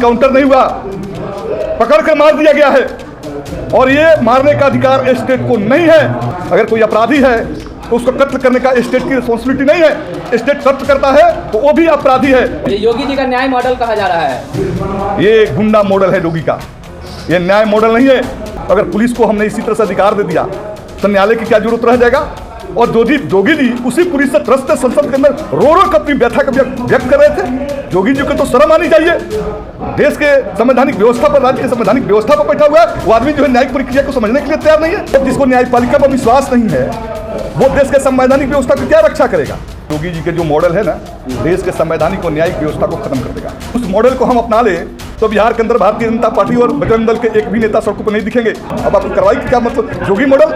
Encounter नहीं हुआ, पकड़ कर मार दिया गया है और ये मारने का अधिकार स्टेट को नहीं है। अगर कोई अपराधी है तो उसको कत्ल करने का स्टेट की रिस्पॉन्सिबिलिटी नहीं है। स्टेट कत्ल करता है तो वो भी अपराधी है। ये योगी जी का न्याय मॉडल कहा जा रहा है। ये गुंडा मॉडल है योगी का, ये न्याय मॉडल नहीं है। अगर पुलिस को हमने इसी तरह से अधिकार दे दिया तो न्यायालय की क्या जरूरत रह जाएगा। और जोगी जी उसी पुलिस से त्रस्त संसद के अंदर रो रो कर अपनी व्यथा का व्यक्त कर रहे थे। योगी जी को तो शर्म आनी चाहिए। देश के संवैधानिक व्यवस्था पर, राज्य के संवैधानिक व्यवस्था पर बैठा हुआ है वो आदमी जो है न्यायिक प्रक्रिया को समझने के लिए तैयार नहीं है। तो जिसको न्यायपालिका पर विश्वास नहीं है वो देश के संवैधानिक व्यवस्था की क्या रक्षा करेगा। योगी जी के जो मॉडल है ना, देश के संवैधानिक और न्यायिक व्यवस्था को खत्म कर देगा। उस मॉडल को हम अपना ले तो बिहार के अंदर भारतीय जनता पार्टी और बजरंग दल के एक भी नेता सड़कों पर नहीं दिखेंगे। अब आपको कार्रवाई की क्या मतलब, योगी मॉडल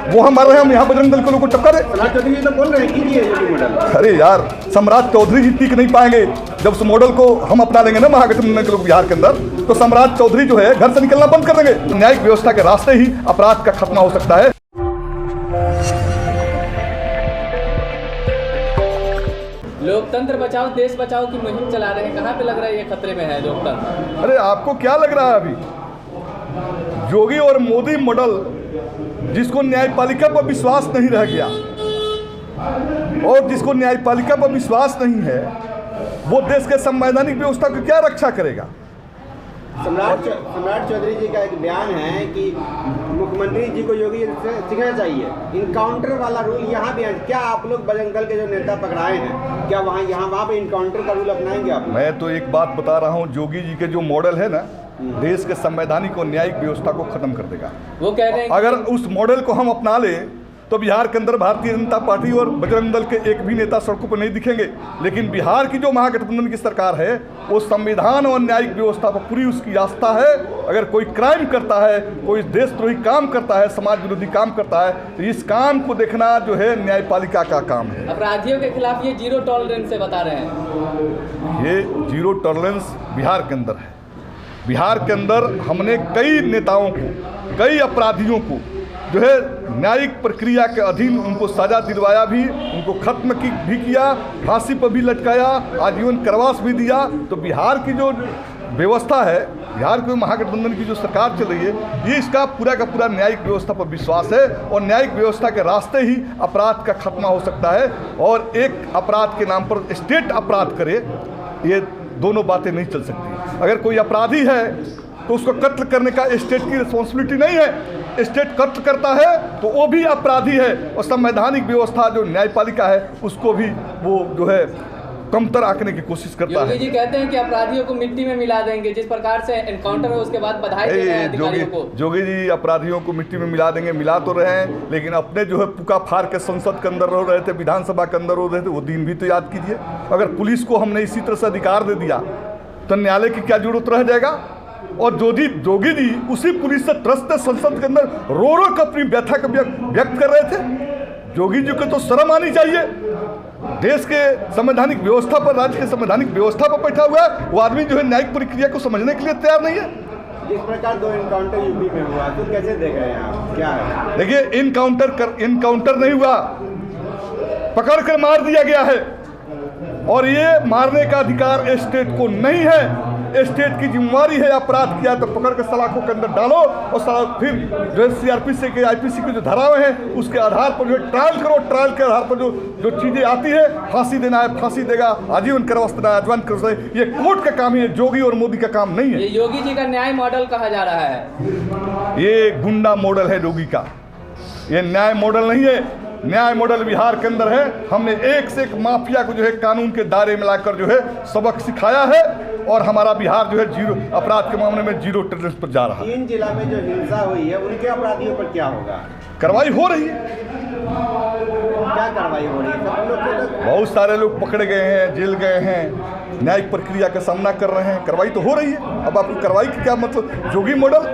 वो हम मार रहे हैं, हम यहाँ बजरंग दल के लोगों को टक्कर दे। सम्राट चौधरी तो बोल रहे हैं कीजिए योगी मॉडल। अरे यार, सम्राट चौधरी जी टिक नहीं पाएंगे। जब उस मॉडल को हम अपना लेंगे ना महागठबंधन के लोग बिहार के अंदर, तो सम्राट चौधरी जो है घर से निकलना बंद कर देंगे। न्यायिक व्यवस्था के रास्ते ही अपराध का खात्मा हो सकता है। लोकतंत्र बचाओ देश बचाओ की मुहिम चला रहे हैं, कहाँ पे लग रहा है ये खतरे में है लोकतंत्र? अरे आपको क्या लग रहा है अभी, योगी और मोदी मॉडल जिसको न्यायपालिका पर विश्वास नहीं रह गया और जिसको न्यायपालिका पर विश्वास नहीं है वो देश के संवैधानिक व्यवस्था की क्या रक्षा करेगा। सम्राट चौधरी जी का एक बयान है कि मुख्यमंत्री जी को योगी से सीखना चाहिए। इनकाउंटर वाला रूल यहाँ भी है। क्या आप लोग बजरंग दल के जो नेता पकड़ाए हैं, क्या वहाँ पे इनकाउंटर का रूल अपनाएंगे आप? मैं तो एक बात बता रहा हूँ, योगी जी के जो मॉडल है ना, देश के संवैधानिक और न्यायिक व्यवस्था को खत्म कर देगा। वो कह रहे हैं अगर उस मॉडल को हम अपना ले तो बिहार के अंदर भारतीय जनता पार्टी और बजरंग दल के एक भी नेता सड़कों पर नहीं दिखेंगे। लेकिन बिहार की जो महागठबंधन की सरकार है वो संविधान और न्यायिक व्यवस्था पर पूरी उसकी आस्था है। अगर कोई क्राइम करता है, कोई देशद्रोही काम करता है, समाज विरोधी काम करता है, तो इस काम को देखना जो है न्यायपालिका का काम है। अपराधियों के खिलाफ ये जीरो टॉलरेंस से बता रहे हैं। ये जीरो टॉलरेंस बिहार के अंदर है। बिहार के अंदर हमने कई नेताओं को, कई अपराधियों को जो है न्यायिक प्रक्रिया के अधीन उनको सजा दिलवाया भी, उनको खत्म भी किया, फांसी पर भी लटकाया, आजीवन कारावास भी दिया। तो बिहार की जो व्यवस्था है, बिहार के महागठबंधन की जो सरकार चल रही है, ये इसका पूरा का पूरा न्यायिक व्यवस्था पर विश्वास है और न्यायिक व्यवस्था के रास्ते ही अपराध का खात्मा हो सकता है। और एक अपराध के नाम पर स्टेट अपराध करे, ये दोनों बातें नहीं चल सकती। अगर कोई अपराधी है तो उसको कत्ल करने का स्टेट की रिस्पॉन्सिबिलिटी नहीं है। स्टेट कत्ल करता है तो वो भी अपराधी है और संवैधानिक व्यवस्था जो न्यायपालिका है उसको भी वो जो है कमतर आंकने की कोशिश करता है। योगी जी कहते हैं कि अपराधियों को मिट्टी में मिला देंगे। जिस प्रकार से एनकाउंटर है उसके बाद बधाई दे रहे हैं अधिकारियों को। योगी जी अपराधियों को मिट्टी में मिला देंगे, मिला तो रहे हैं, लेकिन अपने जो है पुका फाड़ के संसद के अंदर रह रहे थे, विधानसभा के अंदर रह रहे थे, वो दिन भी तो याद कीजिए। अगर पुलिस को हमने इसी तरह से अधिकार दे दिया तो न्यायालय की क्या जरूरत रह जाएगा। और जोगी जी उसी पुलिस से त्रस्त संसद के अंदर रो रो कर अपनी व्यथा का व्यक्त कर रहे थे। योगी जी को तो शर्म आनी चाहिए। देश के संवैधानिक व्यवस्था पर, राज्य के संवैधानिक व्यवस्था पर बैठा हुआ है वो आदमी जो है न्यायिक प्रक्रिया को समझने के लिए तैयार नहीं है। जिस प्रकार 2 इनकाउंटर यूपी में हुआ तो कैसे देख रहे हैं आप, क्या है? देखिए, इनकाउंटर नहीं हुआ, पकड़ कर मार दिया गया है और ये मारने का अधिकार स्टेट को नहीं है। स्टेट की जिम्मेवारी है, अपराध किया तो पकड़ के सलाखों के अंदर डालो और फिर जो है सीआरपीसी के, आईपीसी की जो धाराएं हैं उसके आधार पर जो है ट्रायल करो। ट्रायल के आधार पर जो चीज़ें आती है, फांसी देना है फांसी देगा, आजीवन कारावास देना है आजीवन कारावास, ये कोर्ट का काम है, योगी और मोदी का काम नहीं है। ये योगी जी का न्याय मॉडल कहा जा रहा है। ये गुंडा मॉडल है योगी का, ये न्याय मॉडल नहीं है। न्याय मॉडल बिहार के अंदर है। हमने एक से एक माफिया को जो है कानून के दायरे में लाकर जो है सबक सिखाया है और हमारा बिहार जो है जीरो अपराध के मामले में जीरो टॉलरेंस पर जा रहा है। 3 जिला में जो हिंसा हुई है उनके अपराधियों पर क्या होगा? कार्रवाई हो रही है। क्या कार्रवाई हो रही है? सब लोग बहुत सारे लोग पकड़े गए हैं, जेल गए हैं, न्यायिक प्रक्रिया का सामना कर रहे हैं। कार्रवाई तो हो रही है। अब आपको कार्रवाई की क्या मतलब, योगी मॉडल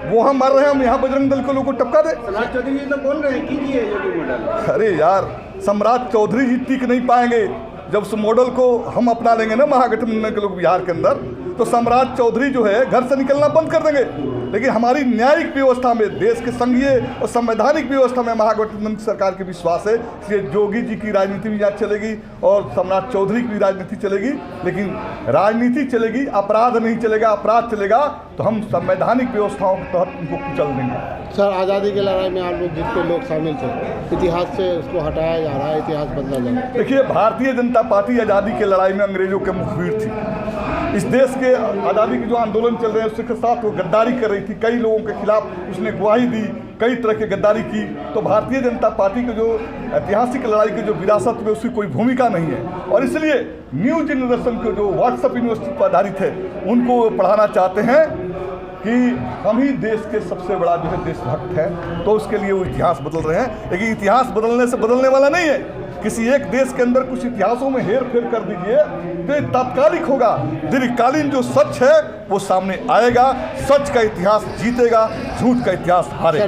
वो हम मार रहे हैं, हम यहाँ बजरंग दल के लोगों को टपका दे। सम्राट चौधरी जी तो बोल रहे हैं कीजिए योगी मॉडल। अरे यार, सम्राट चौधरी जी टिक नहीं पाएंगे। जब उस मॉडल को हम अपना लेंगे ना महागठबंधन के लोग बिहार के अंदर, तो सम्राट चौधरी जो है घर से निकलना बंद कर देंगे। लेकिन हमारी न्यायिक व्यवस्था में, देश के संघीय और संवैधानिक व्यवस्था में महागठबंधन की सरकार की विश्वास है। इसलिए योगी जी की राजनीति भी यहाँ चलेगी और सम्राट चौधरी की भी राजनीति चलेगी, लेकिन राजनीति चलेगी, अपराध नहीं चलेगा। अपराध चलेगा तो हम संवैधानिक व्यवस्थाओं के तहत उनको कुचल देंगे। सर, आज़ादी की लड़ाई में आप लोग जितने लोग शामिल थे, इतिहास से उसको हटाया जा रहा है, इतिहास बदला जा रहा है। देखिए, भारतीय जनता पार्टी आज़ादी की लड़ाई में अंग्रेजों के मुखबिर थी। इस देश के आज़ादी के जो आंदोलन चल रहे हैं उसके साथ वो गद्दारी कर रही थी, कई लोगों के खिलाफ उसने गवाही दी, कई तरह की गद्दारी की। तो भारतीय जनता पार्टी के जो ऐतिहासिक लड़ाई की जो विरासत में उसकी कोई भूमिका नहीं है, और इसलिए न्यू जनरेशन के जो व्हाट्सएप यूनिवर्सिटी पर आधारित है उनको पढ़ाना चाहते हैं कि हम ही देश के सबसे बड़ा जो है देशभक्त है। तो उसके लिए वो इतिहास बदल रहे हैं, लेकिन इतिहास बदलने से बदलने वाला नहीं है। किसी एक देश के अंदर कुछ इतिहासों में हेर फेर कर दीजिए तो ये तात्कालिक होगा। दीर्घकालीन जो सच है वो सामने आएगा, सच का इतिहास जीतेगा, झूठ का इतिहास हारेगा।